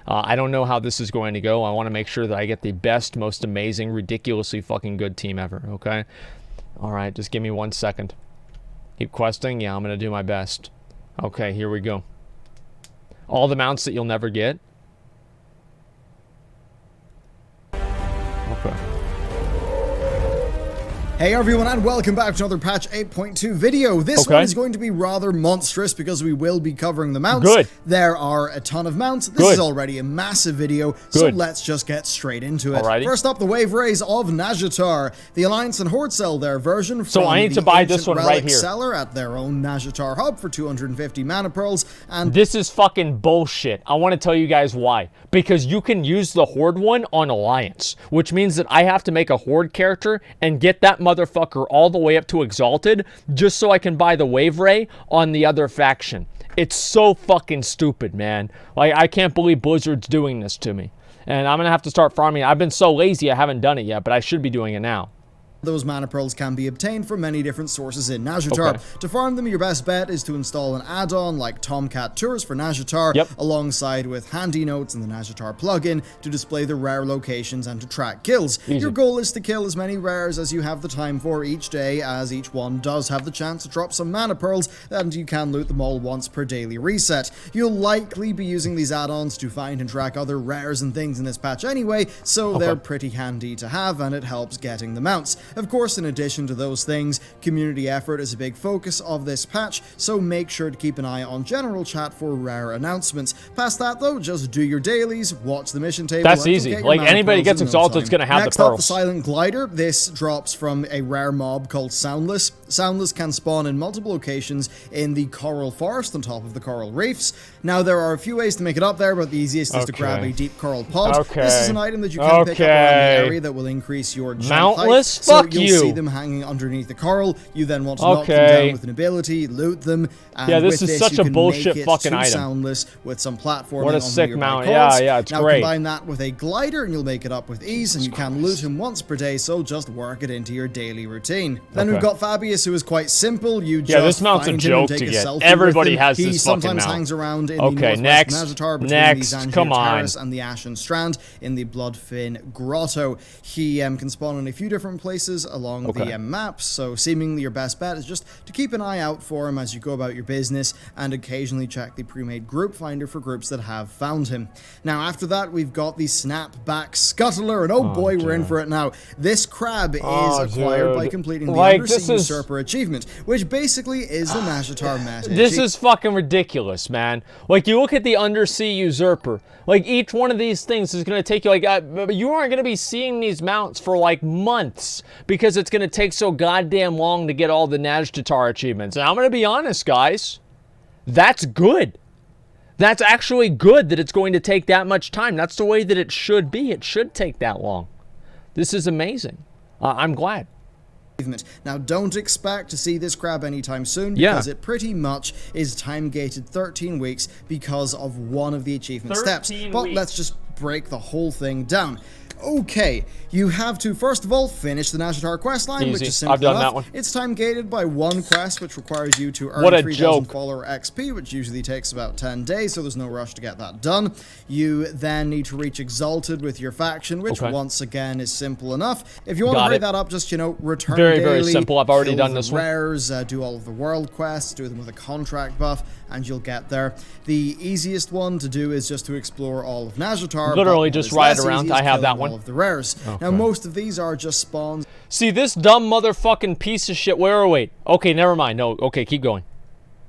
I don't know how this is going to go. I want to make sure that I get the best, most amazing, ridiculously fucking good team ever, okay? All right, just give me 1 second. Keep questing? Yeah, I'm going to do my best. Okay, here we go. All the mounts that you'll never get. Okay. Hey everyone, and welcome back to another patch 8.2 video. This one is going to be rather monstrous because we will be covering the mounts. Good. There are a ton of mounts. This is already a massive video, so let's just get straight into it. Alrighty. First up, the wave rays of Nazjatar. The Alliance and Horde sell their version so I need to buy this one right here. Seller at their own Nazjatar hub for 250 mana pearls. And this is fucking bullshit. I want to tell you guys why. Because you can use the Horde one on Alliance, which means that I have to make a Horde character and get that motherfucker all the way up to Exalted just so I can buy the Wave Ray on the other faction. It's so fucking stupid, man. Like, I can't believe Blizzard's doing this to me. And I'm gonna have to start farming. I've been so lazy I haven't done it yet, but I should be doing it now. Those mana pearls can be obtained from many different sources in Nazjatar. To farm them, your best bet is to install an add-on like Tomcat Tours for Nazjatar, alongside with handy notes in the Nazjatar plugin to display the rare locations and to track kills. Your goal is to kill as many rares as you have the time for each day, as each one does have the chance to drop some mana pearls, and you can loot them all once per daily reset. You'll likely be using these add-ons to find and track other rares and things in this patch anyway, so they're pretty handy to have, and it helps getting the mounts. Of course, in addition to those things, community effort is a big focus of this patch, so make sure to keep an eye on general chat for rare announcements. Past that though, just do your dailies, watch the mission table. That's easy. Like, anybody gets Exalted is going to have the pearls. Next up, the Silent Glider. This drops from a rare mob called Soundless. Soundless can spawn in multiple locations in the Coral Forest on top of the coral reefs. Now, there are a few ways to make it up there, but the easiest is to grab a deep coral pod. This is an item that you can pick up around the area that will increase your jump Mountless? height. Fuck You'll see them hanging underneath the coral. You then want to knock them down with an ability, loot them, and this is such a bullshit fucking item. Soundless with some platforming. What a sick mount. It's now great. Combine that with a glider and you'll make it up with ease, and you can loot him once per day, so just work it into your daily routine. Then we've got Fabius, who is quite simple. You just this mount's a joke to get. Everybody has this fucking mount. He sometimes hangs around in the northwest Nazjatar between the Zangier Terrace and the Ashen Strand in the Bloodfin Grotto. He can spawn in a few different places along the maps, so seemingly your best bet is just to keep an eye out for him as you go about your business, and occasionally check the pre-made group finder for groups that have found him. Now after that, we've got the Snapback Scuttler, and oh boy, we're in for it now. This crab is acquired by completing the Undersea Usurper achievement, which basically is the Nazjatar meta. This is fucking ridiculous, man. Like, you look at the Undersea Usurper, like, each one of these things is going to take you, like, you aren't going to be seeing these mounts for, like, months, because it's going to take so goddamn long to get all the Nazjatar achievements. And I'm going to be honest, guys, that's good. That's actually good that it's going to take that much time. That's the way that it should be. It should take that long. This is amazing. I'm glad. Now, don't expect to see this crab anytime soon, because it pretty much is time-gated 13 weeks because of one of the achievement steps. But let's just break the whole thing down. Okay, you have to, first of all, finish the Nazjatar questline, which is simple enough. That one. It's time-gated by one quest, which requires you to earn 3,000 follower XP, which usually takes about 10 days, so there's no rush to get that done. You then need to reach Exalted with your faction, which once again is simple enough. If you want to hurry that up, just, you know, return daily, very simple. I've already done this rares, do all of the world quests, do them with a contract buff, and you'll get there. The easiest one to do is just to explore all of Nazjatar. Literally just ride around. I have that one. Of the rares. Now, most of these are just spawns. See, this dumb motherfucking piece of shit. Wait. Okay, never mind. No, okay, keep going.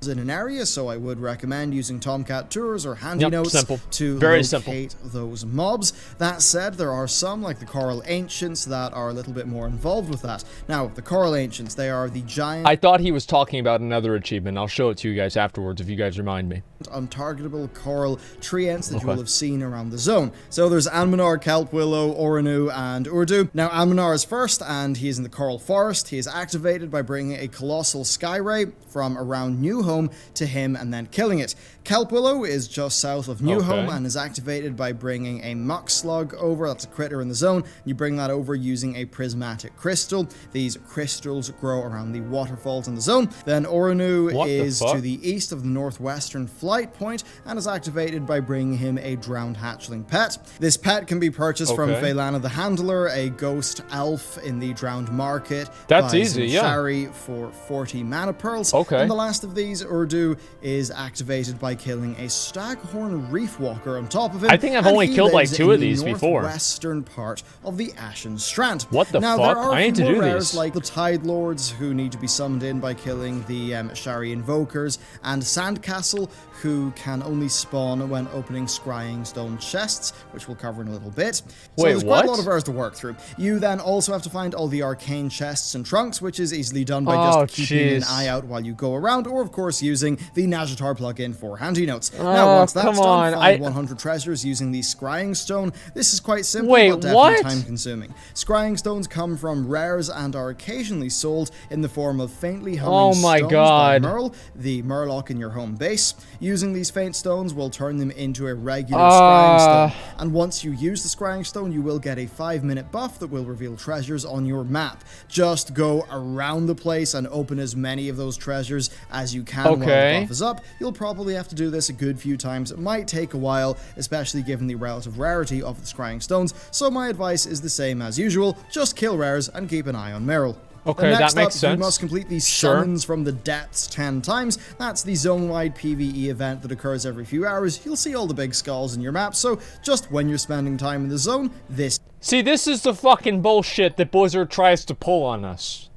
In an area, so I would recommend using Tomcat Tours or handy notes to locate those mobs. That said, there are some, like the Coral Ancients, that are a little bit more involved with that. Now, the Coral Ancients, they are the giant... I thought he was talking about another achievement. I'll show it to you guys afterwards if you guys remind me. Untargetable coral treants that you will have seen around the zone. So there's Anmanar, Kelp Willow, Oranu, and Urdu. Now, Anmanar is first, and he is in the Coral Forest. He is activated by bringing a colossal sky ray from around New Hope Home to him and then killing it. Kelp Willow is just south of New Home and is activated by bringing a Muck Slug over. That's a critter in the zone. You bring that over using a prismatic crystal. These crystals grow around the waterfalls in the zone. Then Oranu is to the east of the northwestern flight point and is activated by bringing him a drowned hatchling pet. This pet can be purchased from Phelana the Handler, a ghost elf in the Drowned Market. That's easy, Shari for 40 mana pearls. And the last of these, Urdu, is activated by killing a Staghorn Reefwalker on top of him. I think I've only killed like 2 of these before. Western part of the Ashen Strand. What the fuck? There are I need to do rares these. like the Tide Lords, who need to be summoned in by killing the Shari Invokers, and Sandcastle, who can only spawn when opening Scrying Stone chests, which we'll cover in a little bit. So there's quite a lot of rares to work through. You then also have to find all the arcane chests and trunks, which is easily done by just keeping an eye out while you go around, or of course using the Nazjatar plugin for handy notes. Now once that's done, find 100 treasures using the Scrying Stone. This is quite simple, but definitely time consuming. Scrying Stones come from rares and are occasionally sold in the form of faintly humming stones by Merle, the Murloc in your home base. Using these faint stones will turn them into a regular Scrying Stone, and once you use the Scrying Stone, you will get a 5-minute buff that will reveal treasures on your map. Just go around the place and open as many of those treasures as you can while the buff is up. You'll probably have to do this a good few times. It might take a while, especially given the relative rarity of the Scrying Stones, so my advice is the same as usual: just kill rares and keep an eye on Meryl. That makes sense. You must complete these summons from the depths 10 times. That's the zone-wide PvE event that occurs every few hours. You'll see all the big skulls in your map, so just when you're spending time in the zone, See, this is the fucking bullshit that Blizzard tries to pull on us.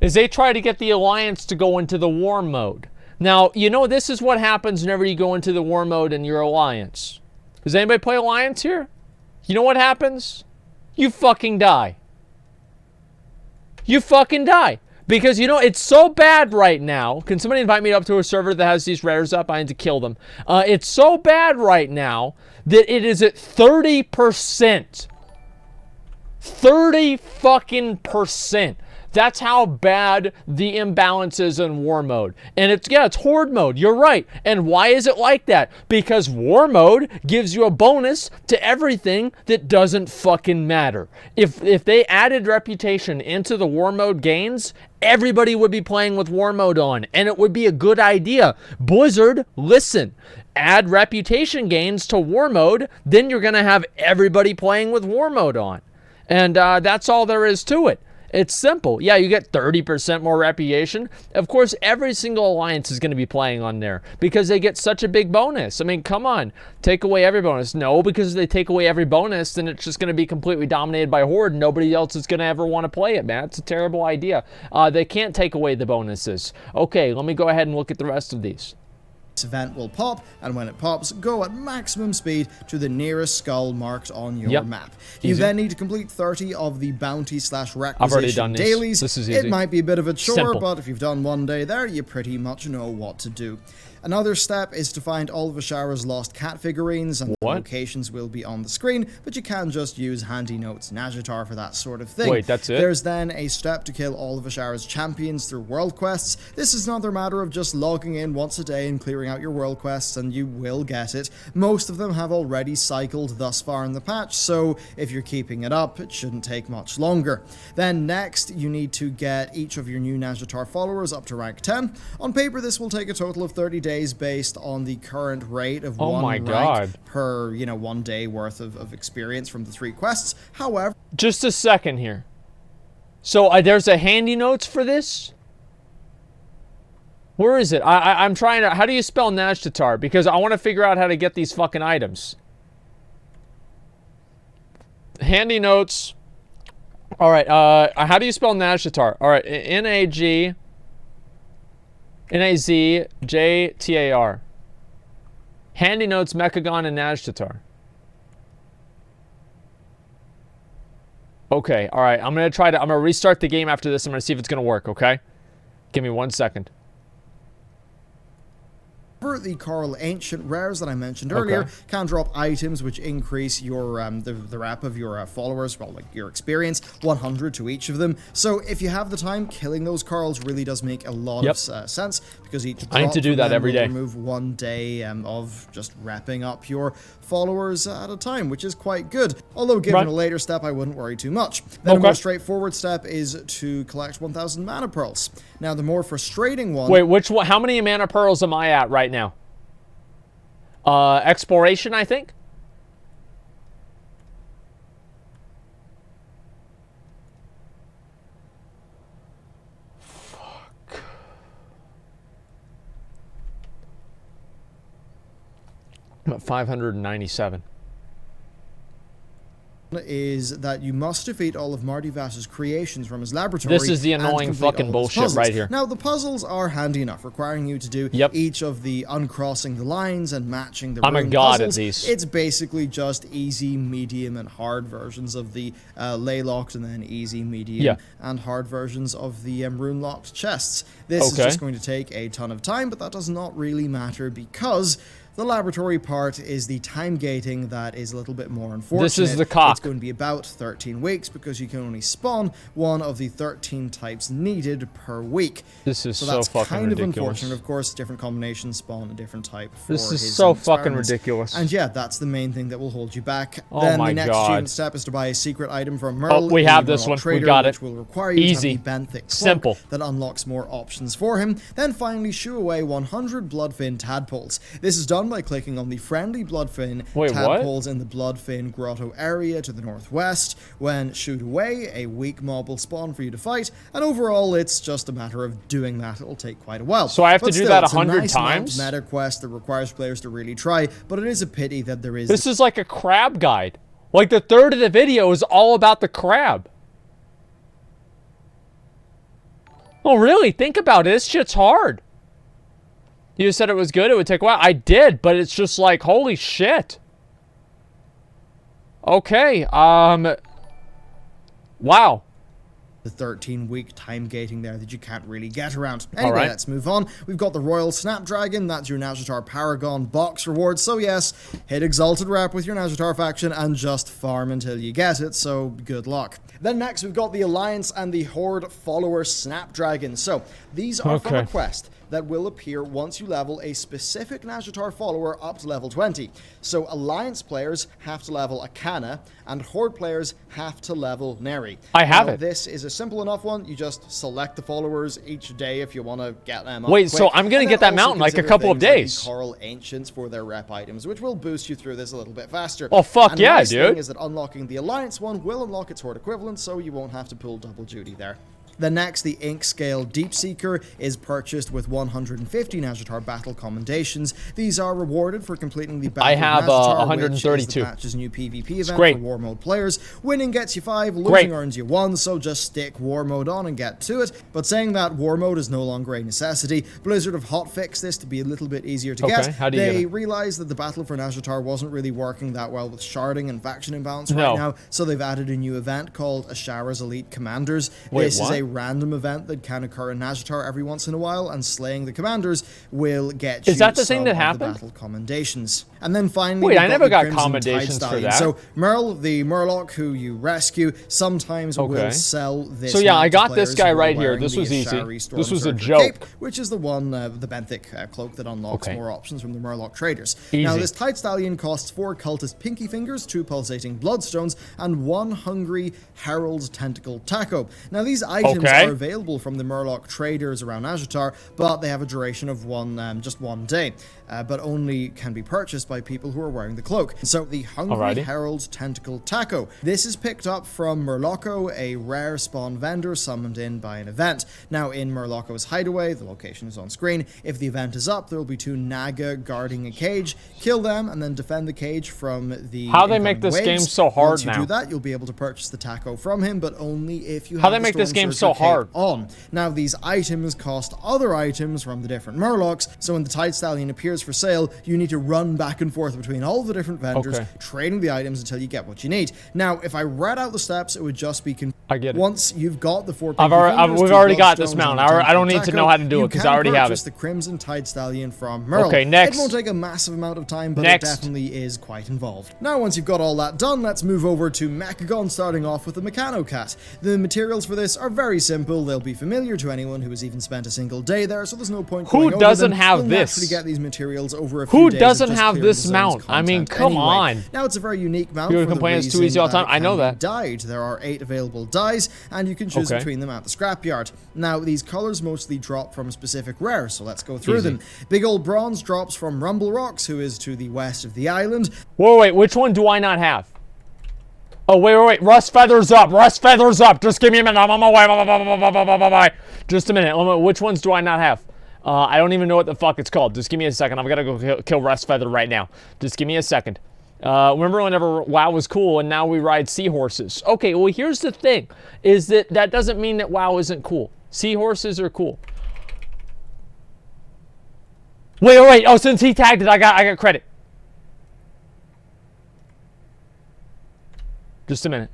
Is they try to get the Alliance to go into the war mode. Now, you know, this is what happens whenever you go into the war mode in your Alliance. Does anybody play Alliance here? You know what happens? You fucking die. You fucking die. Because, you know, it's so bad right now. Can somebody invite me up to a server that has these rares up? I need to kill them. It's so bad right now that it is at 30%. 30 fucking percent. That's how bad the imbalance is in war mode. And it's horde mode. You're right. And why is it like that? Because war mode gives you a bonus to everything that doesn't fucking matter. If they added reputation into the war mode gains, everybody would be playing with war mode on, and it would be a good idea. Blizzard, listen. Add reputation gains to war mode, then you're going to have everybody playing with war mode on. And that's all there is to it. It's simple. Yeah, you get 30% more reputation. Of course, every single alliance is going to be playing on there because they get such a big bonus. I mean, come on. Take away every bonus. No, because if they take away every bonus, then it's just going to be completely dominated by Horde. Nobody else is going to ever want to play it, man. It's a terrible idea. They can't take away the bonuses. Okay, let me go ahead and look at the rest of these. This event will pop, and when it pops, go at maximum speed to the nearest skull marked on your map. You then need to complete 30 of the bounty/requisition dailies. This is easy. It might be a bit of a chore, but if you've done one day there, you pretty much know what to do. Another step is to find all of Azshara's lost cat figurines, and the locations will be on the screen, but you can just use Handy Notes Nazjatar for that sort of thing. Wait, that's it? There's then a step to kill all of Azshara's champions through world quests. This is another matter of just logging in once a day and clearing out your world quests, and you will get it. Most of them have already cycled thus far in the patch, so if you're keeping it up, it shouldn't take much longer. Then next, you need to get each of your new Nazjatar followers up to rank 10. On paper, this will take a total of 30 days based on the current rate of one rank per, 1 day worth of experience from the 3 quests. However, just a second here. So there's a handy notes for this? Where is it? I'm trying to... How do you spell Nazjatar? Because I want to figure out how to get these fucking items. Handy notes. All right. How do you spell Nazjatar? All right. Nazjatar. Handy Notes, Mechagon, and Nazjatar. Okay, alright. I'm gonna restart the game after this. I'm gonna see if it's gonna work, okay? Give me 1 second. The Coral Ancient rares that I mentioned earlier can drop items which increase your the rep of your followers, well, like your experience, 100 to each of them. So if you have the time, killing those corals really does make a lot of sense, because each drop I need to do that every day. Remove 1 day of just wrapping up your followers at a time, which is quite good. Although given a later step, I wouldn't worry too much. Then a more straightforward step is to collect 1,000 mana pearls. Now the more frustrating one... Wait, which one? How many mana pearls am I at right now? Exploration, I think? Fuck. I'm at 597. Is that you must defeat all of Martivas's creations from his laboratory. This is the annoying fucking bullshit right here. Now, the puzzles are handy enough, requiring you to do each of the uncrossing the lines and matching the rune I'm a god puzzles. at these. It's basically just easy, medium, and hard versions of the ley-locked, and then easy, medium, and hard versions of the rune-locked chests. This is just going to take a ton of time, but that does not really matter, because the laboratory part is the time gating that is a little bit more unfortunate. This is the cock. It's going to be about 13 weeks because you can only spawn one of the 13 types needed per week. This is so that's fucking kind of ridiculous. unfortunate. Of course, different combinations spawn a different type for This is his so fucking experiments. ridiculous. And yeah, that's the main thing that will hold you back. Oh then my the next God. achievement step is to buy a secret item from Merle. We have this one. Trader, We got it. which will require you Easy. to have the benthic cloak Simple. that unlocks more options for him. Then finally shoo away 100 bloodfin tadpoles. This is done by clicking on the friendly bloodfin tadpoles in the bloodfin grotto area to the northwest. When shooed away, a weak mob will spawn for you to fight, and overall it's just a matter of doing that. It'll take quite a while. So I have to do that 100 nice times? Meta quest that requires players to really try, but it is a pity that there is... This is like a crab guide. Like the third of the video is all about the crab. Oh really? Think about it. This shit's hard. You said it was good, it would take a while. I did, but it's just like, holy shit. Okay, wow. The 13-week time gating there that you can't really get around. Anyway, let's move on. We've got the Royal Snapdragon. That's your Nazjatar Paragon box reward. So yes, hit Exalted Rep with your Nazjatar faction and just farm until you get it. So good luck. Then next we've got the Alliance and the Horde Follower Snapdragon. So these are from a quest that will appear once you level a specific Nazjatar follower up to level 20. So Alliance players have to level Akana, and Horde players have to level Neri. I have it. This is a simple enough one. You just select the followers each day if you want to get them up Wait, quick. so I'm going to get that mountain like a couple of days. Like Coral Ancients for their rep items, which will boost you through this a little bit faster. Oh, fuck and yeah, the nice dude. thing is that unlocking the Alliance one will unlock its Horde equivalent, so you won't have to pull double duty there. Then next, the Ink Scale Deep Seeker is purchased with 150 Nazjatar Battle Commendations. These are rewarded for completing the Battle I have of Nazjatar, 132. which is the match's new PvP event for War Mode players. Winning gets you 5, losing earns you 1, so just stick War Mode on and get to it. But saying that, War Mode is no longer a necessity. Blizzard have hotfixed this to be a little bit easier to get. How do you get They it? realized that the Battle for Nazjatar wasn't really working that well with sharding and faction imbalance right now, so they've added a new event called Azshara's Elite Commanders. This is a random event that can occur in Nazjatar every once in a while, and slaying the commanders will get you that the thing that some of happened? the battle commendations. And then finally, Wait, I never got Crimson commendations Tide for Stallion. that. So Merle, the Murloc who you rescue, sometimes will sell this. So yeah, I map to got this players guy who are right here. wearing This the was easy. Ashari This was a Stormsurger joke. Cape, which is the one, the benthic cloak that unlocks more options from the Murloc traders. Now, this Tide Stallion costs 4 cultist pinky fingers, 2 pulsating bloodstones, and 1 hungry Herald's tentacle taco. Now, these items are available from the Murloc traders around Nazjatar, but they have a duration of just one day, but only can be purchased by people who are wearing the cloak. So the Hungry Herald's Tentacle Taco. This is picked up from Murloco, a rare spawn vendor summoned in by an event. Now in Murloco's hideaway, the location is on screen, if the event is up, there will be 2 Naga guarding a cage. Kill them and then defend the cage from the How they make this game so hard Once you now? do that, you'll be able to purchase the taco from him, but only if you have How they the make this game Stormsurger so cape hard? on. Now these items cost other items from the different Murlocs, so when the Tide Stallion appears for sale, you need to run back and forth between all the different vendors, trading the items until you get what you need. Now, if I read out the steps, it would just be I get it. Once you've got the 4 we've already got this mount. I don't need to know how to do it because I already have it. The Crimson Tide Stallion from Merle. Okay, next. It won't take a massive amount of time, but it definitely is quite involved. Now, once you've got all that done, let's move over to Mechagon, starting off with the Mechanocat. The materials for this are very simple. They'll be familiar to anyone who has even spent a single day there, so there's no point going over them. Who doesn't have this? You'll get these materials over a few days. Who doesn't have this mount? I mean, come on. Now, it's a very unique mount. People complain it's too easy all the time. I know that. Dyed. There are 8 available dyes, and you can choose between them at the scrapyard. Now, these colors mostly drop from specific rares, so let's go through them. Big Old Bronze drops from Rumble Rocks, who is to the west of the island. Wait, which one do I not have? Oh, wait. Rust Feathers up. Rust Feathers up. Just give me a minute. I'm on my way. Just a minute. Which ones do I not have? I don't even know what the fuck it's called. Just give me a second. I've got to go kill Rust Feather right now. Just give me a second. Remember whenever WoW was cool and now we ride seahorses? Okay, well, here's the thing. Is that doesn't mean that WoW isn't cool. Seahorses are cool. Wait. Oh, since he tagged it, I got credit. Just a minute.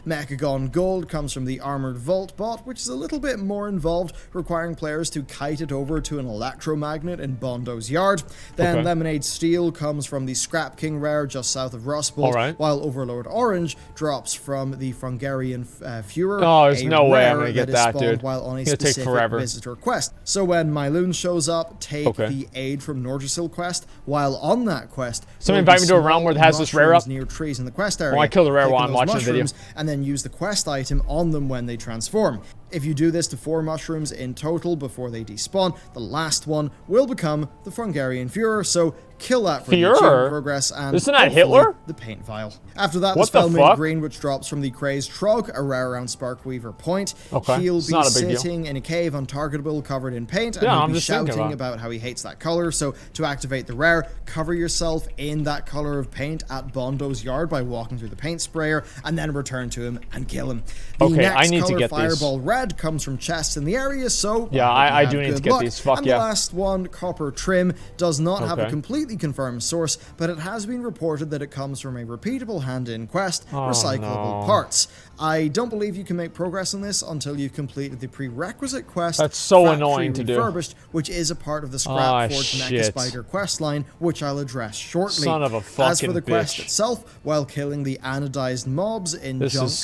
Mechagon Gold comes from the Armored Vault bot, which is a little bit more involved, requiring players to kite it over to an electromagnet in Bondo's yard. Then Lemonade Steel comes from the Scrap King rare just south of Rustbolt, while Overlord Orange drops from the Frungarian Fuhrer. Oh, there's no way I'm gonna get that, dude. While on a specific visitor quest. So when Myloon shows up, take the aid from Nordrasil quest. While on that quest, someone invite me to a realm where it has this rare up near trees in the quest area. I kill the rare while I'm watching the video. And then use the quest item on them when they transform. If you do this to 4 mushrooms in total before they despawn, the last one will become the Frungarian Fuhrer, so kill that for the progress and isn't that Hitler? The paint vial. After that, the Spellmade Green, which drops from the Crazed Trog, a rare around Sparkweaver Point. He'll be sitting in a cave, untargetable, covered in paint, and he'll be shouting about how he hates that color. So to activate the rare, cover yourself in that color of paint at Bondo's yard by walking through the paint sprayer, and then return to him and kill him. The next I need color, to get Fireball Red, comes from chests in the area, so I do need to get these. And the last one, Copper Trim, does not have a completely confirmed source, but it has been reported that it comes from a repeatable hand-in quest, recyclable parts. I don't believe you can make progress on this until you've completed the prerequisite quest. That's so annoying to do. Which is a part of the Scrap Forge Mecha Spider questline, which I'll address shortly. Son of a fucking As for the quest bitch. itself, while killing the anodized mobs in this Junk is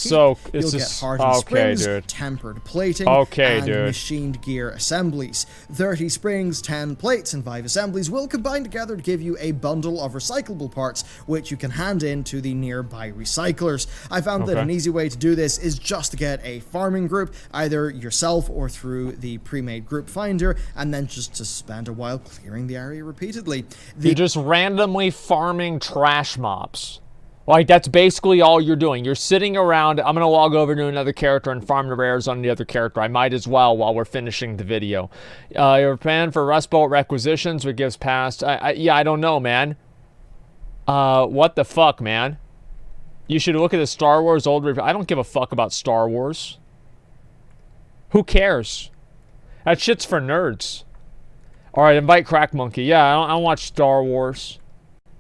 so you'll get hardened springs, tempered plating, and machined gear assemblies. 30 springs, 10 plates, and 5 assemblies will combine together to give you a bundle of recyclable parts, which you can hand in to the nearby recyclers. I found that an easy way to do this is just to get a farming group, either yourself or through the pre-made group finder, and then just to spend a while clearing the area repeatedly. You're just randomly farming trash mobs. Like, that's basically all you're doing. You're sitting around. I'm going to log over to another character and farm the rares on the other character. I might as well while we're finishing the video. Your plan for Rustbolt requisitions, which gives past... I don't know, man. What the fuck, man? You should look at the Star Wars old review. I don't give a fuck about Star Wars. Who cares? That shit's for nerds. Alright, invite Crack Monkey. Yeah, I don't watch Star Wars.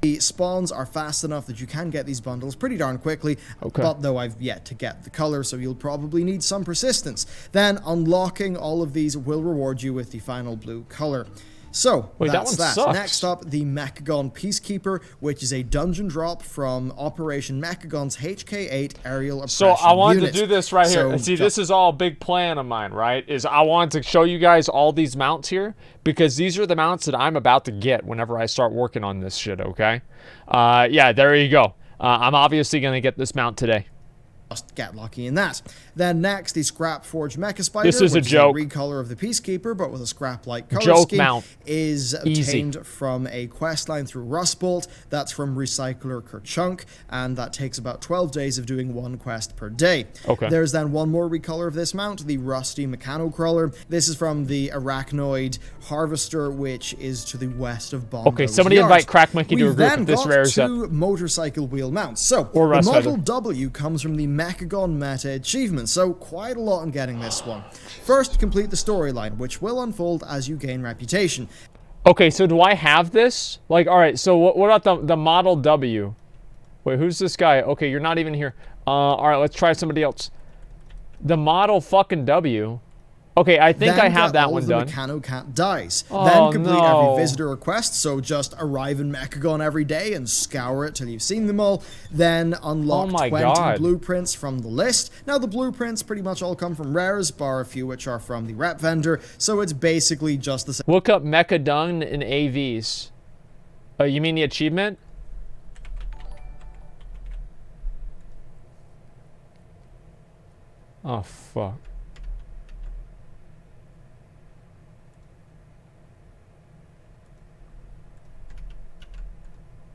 The spawns are fast enough that you can get these bundles pretty darn quickly, but though I've yet to get the color, so you'll probably need some persistence. Then unlocking all of these will reward you with the final blue color. So, that's that. Next up, the Mechagon Peacekeeper, which is a dungeon drop from Operation Mechagon's HK8 aerial oppression So I wanted unit. to do this right here. See, this is all a big plan of mine, right? Is I wanted to show you guys all these mounts here, because these are the mounts that I'm about to get whenever I start working on this shit, okay? Yeah, there you go. I'm obviously going to get this mount today. Just get lucky in that. Then next, the Scrap Forge Mecha Spider, this is which a joke. Is a recolor of the Peacekeeper, but with a scrap-like color joke scheme, mount. Is obtained from a questline through Rustbolt. That's from Recycler Kerchunk, and that takes about 12 days of doing 1 quest per day. There's then one more recolor of this mount, the Rusty Mechanocrawler. This is from the Arachnoid Harvester, which is to the west of Bondo's somebody yard. invite Crack Monkey to a group if this rare is up. We've then got 2 motorcycle wheel mounts. So, or the Model W comes from the Mechagon meta achievement, so quite a lot in getting this one. First, complete the storyline, which will unfold as you gain reputation. Okay, so do I have this? Like, all right, so what about the Model W? Wait, who's this guy? Okay, you're not even here. All right, let's try somebody else. The Model fucking W. Okay, I think I have that one done. Then Mechano Cat dies. Oh, then complete no. every visitor request, so just arrive in Mechagon every day and scour it till you've seen them all. Then unlock 20 blueprints from the list. Now, the blueprints pretty much all come from rares, bar a few which are from the rep vendor, so it's basically just the same. Look up Mechadung in AVs. You mean the achievement? Oh, fuck.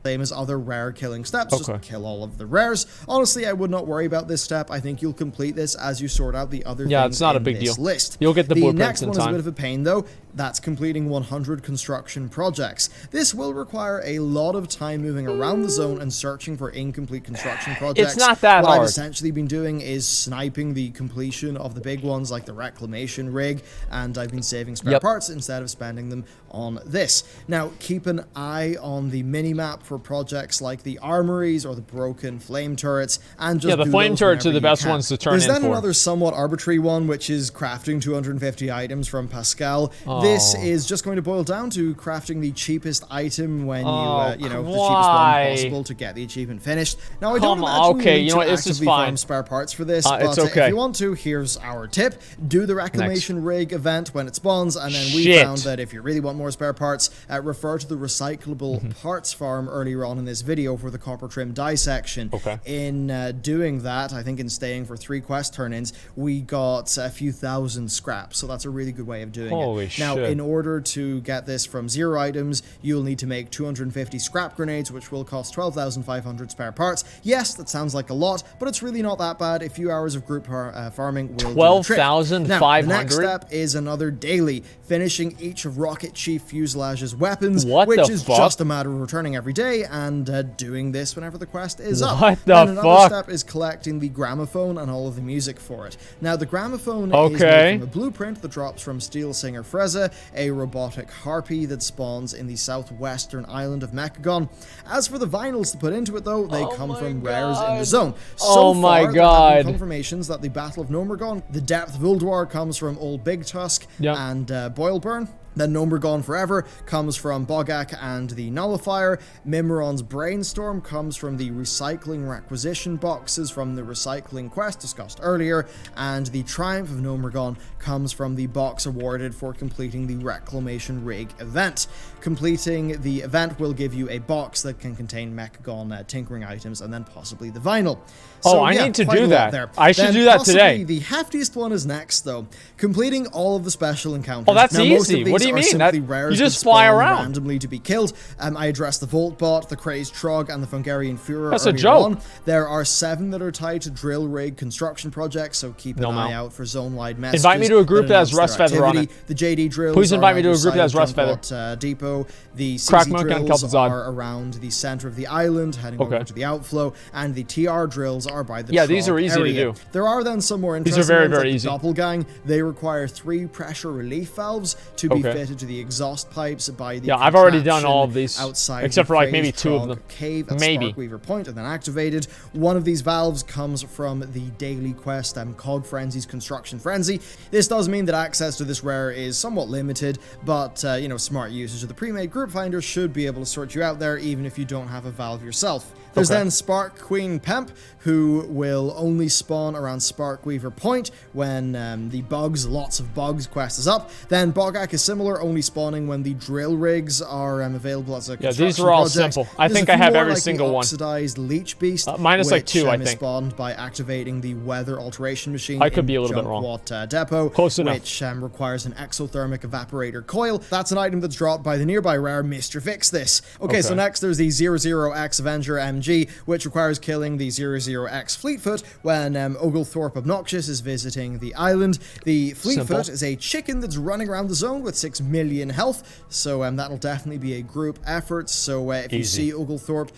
Same as other rare killing steps, just kill all of the rares. Honestly, I would not worry about this step. I think you'll complete this as you sort out the other things it's not a big deal. List. You'll get the blueprints next in one time. Is a bit of a pain though. That's completing 100 construction projects. This will require a lot of time moving around the zone and searching for incomplete construction projects. It's not that hard. What I've essentially been doing is sniping the completion of the big ones like the reclamation rig, and I've been saving spare parts instead of spending them on this. Now, keep an eye on the mini-map for projects like the armories or the broken flame turrets, and just the flame turrets are the best ones to turn in for. There's then another somewhat arbitrary one, which is crafting 250 items from Pascal. This is just going to boil down to crafting the cheapest item when the cheapest one possible to get the achievement finished. Now, I don't imagine you need to actively farm spare parts for this, but if you want to, here's our tip. Do the reclamation rig event when it spawns, and then we found that if you really want more spare parts, refer to the recyclable parts farm earlier on in this video for the copper trim dissection. In doing that, I think in staying for 3 quest turn-ins, we got a few thousand scraps, so that's a really good way of doing it. Now, in order to get this from 0 items, you'll need to make 250 scrap grenades, which will cost 12,500 spare parts. Yes, that sounds like a lot, but it's really not that bad. A few hours of group farming will 12,500? Now, the next step is another daily, finishing each of Rocket Chief Fuselage's weapons, which is just a matter of returning every day and doing this whenever the quest is up. Then another step is collecting the gramophone and all of the music for it. Now, the gramophone is made from a blueprint that drops from Steel Singer Freza, a robotic harpy that spawns in the southwestern island of Mechagon. As for the vinyls to put into it, though, they come from rares in the zone. So far, there have been confirmations that the Battle of Nomergon, the Depth of Ulduar comes from Old Big Tusk and Boilburn. Then Nomergon Forever comes from Bogak and the Nullifier. Mimron's Brainstorm comes from the recycling requisition boxes from the recycling quest discussed earlier. And the Triumph of Nomergon comes from the box awarded for completing the Reclamation Rig event. Completing the event will give you a box that can contain Mechagon tinkering items and then possibly the vinyl. So, I need to do that. I should do that today. The heftiest one is next, though. Completing all of the special encounters. Oh, that's easy. What do you mean? You just fly around randomly to be killed. I addressed the Voltbot, the Crazed Trog, and the Fungarian Führer. That's a joke. On. There are 7 that are tied to drill rig construction projects, so keep an eye out for zone-wide messages. Invite me to a group that has Rust Feather on it. The JD drills. Please invite me to a group that has Rust Feather. Depot. The CZ drills are around the center of the island, heading over to the outflow, and the TR drills are by the these are easy to do. There are then some more interesting ones. These are very like easy. The Doppelgang. They require 3 pressure relief valves to be fitted to the exhaust pipes by the I've already done all of these, outside except for like maybe 2 of them. Cave at Sparkweaver Point and then activated. One of these valves comes from the daily quest Cog Frenzy's Construction Frenzy. This does mean that access to this rare is somewhat limited, but smart users of the pre-made group finder should be able to sort you out there even if you don't have a valve yourself. There's then Spark Queen Pemp, who will only spawn around Sparkweaver Point when the lots of bugs quest is up. Then Bogak is similar, only spawning when the drill rigs are available as a construction these are all project. simple. I think I have every like single the one. Oxidized Leech Beast, minus like 2, I think. is spawned by activating the Weather Alteration Machine. I could be a little bit wrong. Depot, Close enough. Which requires an exothermic evaporator coil. That's an item that's dropped by the nearby rare Mr. Fix This. Okay, so next there's the 00X Avenger MG RNG, which requires killing the 00X Fleetfoot when Oglethorpe Obnoxious is visiting the island. The Fleetfoot is a chicken that's running around the zone with 6 million health, so that'll definitely be a group effort. So if you see Oglethorpe,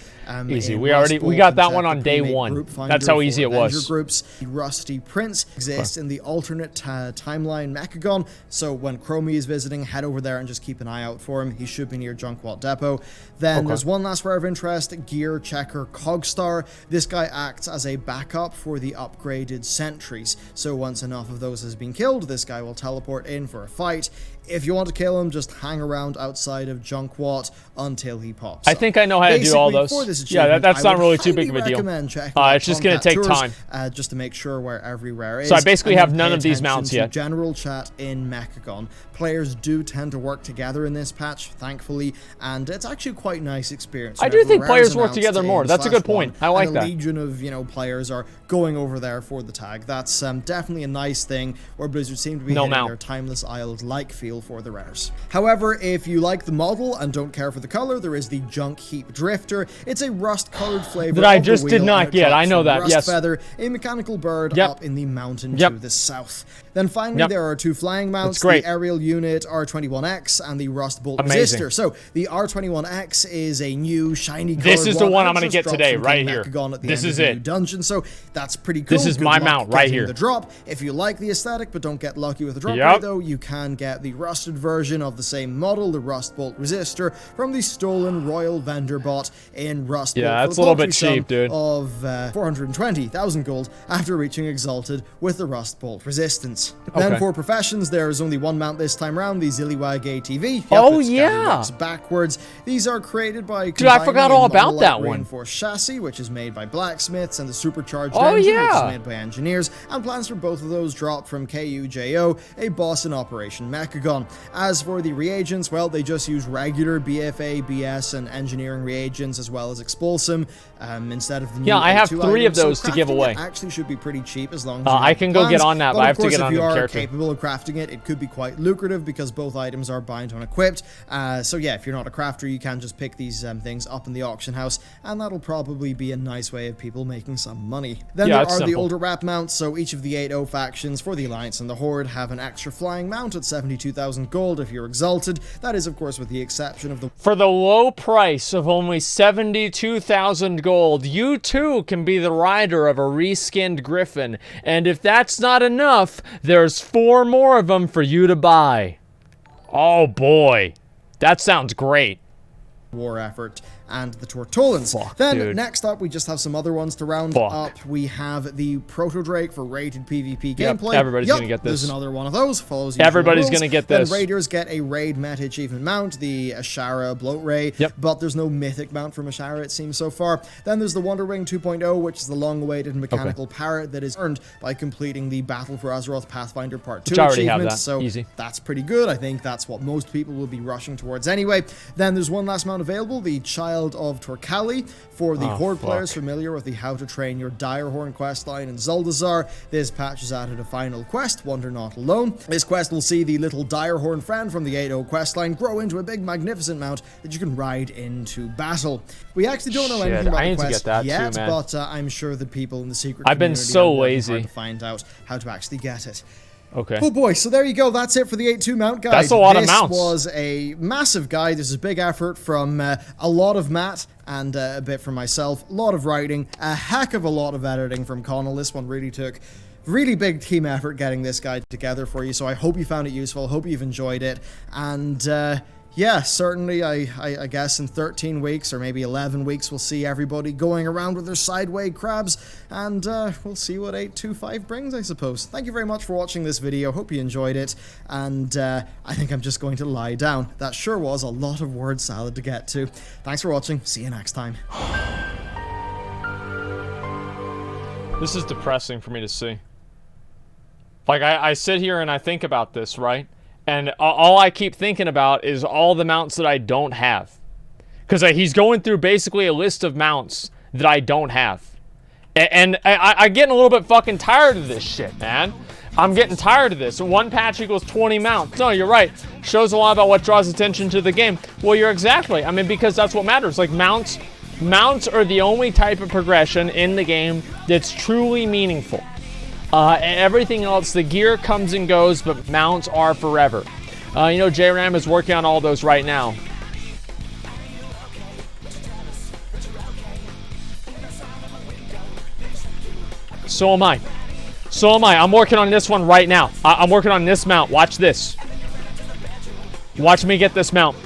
easy. We got that one on day one. That's how easy it was. Groups. The Rusty Prince exists in the alternate timeline Mechagon, so when Chromie is visiting, head over there and just keep an eye out for him. He should be near Junkwat Depot. Then there's one last rare of interest, Gear Checker Cogstar. This guy acts as a backup for the upgraded sentries, so once enough of those has been killed, this guy will teleport in for a fight. If you want to kill him, just hang around outside of Junkwat until he pops I think I know how to do all those. Yeah, that's not really too big of a deal. It's just going to take time. Just to make sure where every rare is. So I basically have none of these mounts yet. General chat in Mechagon. Players do tend to work together in this patch, thankfully, and it's actually quite a nice experience. I do think players work together more. That's a good point. I like that. A legion of, players are going over there for the tag. That's definitely a nice thing, where Blizzard seem to be hitting their Timeless Isles-like feel for the rares. However, if you like the model and don't care for the color, there is the Junk Heap Drifter. It's a rust-colored flavor that I just did not get. I know that. Yes. Feather, a mechanical bird up in the mountain to the south. Then finally, there are two flying mounts, the aerial unit R21X and the Rust Bolt Resistor. So the R21X is a new shiny colored This is the one I'm going to get today, right here. This is it. Dungeon. So that's pretty cool. This is my mount right here. The drop. If you like the aesthetic but don't get lucky with the drop rate, though, you can get the rusted version of the same model, the Rust Bolt Resistor, from the stolen Royal Vendor bot in Rust Bolt. Yeah, that's a little bit cheap, dude. Of 420,000 gold after reaching Exalted with the Rust Bolt Resistance. Then for professions, there is only one mount this time around, the Zilliwag ATV. It's backwards. These are created by dude, I forgot all about that one. Reinforced chassis, which is made by blacksmiths, and the supercharged engine, which is made by engineers, and plans for both of those drop from KUJO, a boss in Operation Mechagon. As for the reagents, well, they just use regular BFA, BS, and engineering reagents, as well as Expulsum, instead of the new I have 3 of those to give away. Actually should be pretty cheap as long as I can go get on that, but I have to get on the character. Capable of crafting it could be quite lucrative because both items are bind on equipped. So yeah, if you're not a crafter, you can just pick these things up in the auction house, and that'll probably be a nice way of people making some money. Then there are the older wrap mounts, so each of the 8-0 factions for the Alliance and the Horde have an extra flying mount at 72,000 gold if you're Exalted. That is, of course, with the exception of the... For the low price of only 72,000 gold, you too can be the rider of a reskinned Griffin, and if that's not enough, there's 4 more of them for you to buy. Oh boy, that sounds great. War effort and the Tortolans. Next up, we just have some other ones to round up. We have the Proto Drake for rated PvP gameplay. Everybody's gonna get this. There's another one of those. Follows everybody's gonna get this. Then Raiders get a raid meta achievement mount, the Ashara Bloat Ray. But there's no mythic mount from Ashara, it seems so far. Then there's the Wonder Wing 2.0, which is the long-awaited mechanical parrot that is earned by completing the Battle for Azeroth Pathfinder Part 2 achievement. So that's pretty good. I think that's what most people will be rushing towards anyway. Then there's one last mount available, the Child of Torkali, for the Horde players familiar with the How to Train Your Direhorn questline in Zuldazar. This patch has added a final quest, Wander Not Alone. This quest will see the little Direhorn friend from the 8-0 questline grow into a big magnificent mount that you can ride into battle. We actually don't know anything about the quest yet, but I'm sure the people in the secret community been so lazy to find out how to actually get it. Okay. Oh boy, so there you go. That's it for the 8-2 mount guide. That's a lot of mounts. This was a massive guide. This is a big effort from a lot of Matt and a bit from myself. A lot of writing, a heck of a lot of editing from Connell. This one really took really big team effort getting this guide together for you, so I hope you found it useful. Hope you've enjoyed it. And yeah, certainly, I guess in 13 weeks or maybe 11 weeks, we'll see everybody going around with their sideway crabs, and we'll see what 825 brings, I suppose. Thank you very much for watching this video. Hope you enjoyed it, and I think I'm just going to lie down. That sure was a lot of word salad to get to. Thanks for watching. See you next time. This is depressing for me to see. Like, I sit here and I think about this, right? And all I keep thinking about is all the mounts that I don't have. Because he's going through basically a list of mounts that I don't have. And I'm getting a little bit fucking tired of this shit, man. I'm getting tired of this. 1 patch equals 20 mounts. No, you're right. Shows a lot about what draws attention to the game. Well, you're exactly. I mean, because that's what matters. Like, mounts Mounts are the only type of progression in the game that's truly meaningful. Everything else, the gear comes and goes, but mounts are forever. You know, J-Ram is working on all those right now. So am I. So am I. I'm working on this one right now. I'm working on this mount. Watch this. Watch me get this mount.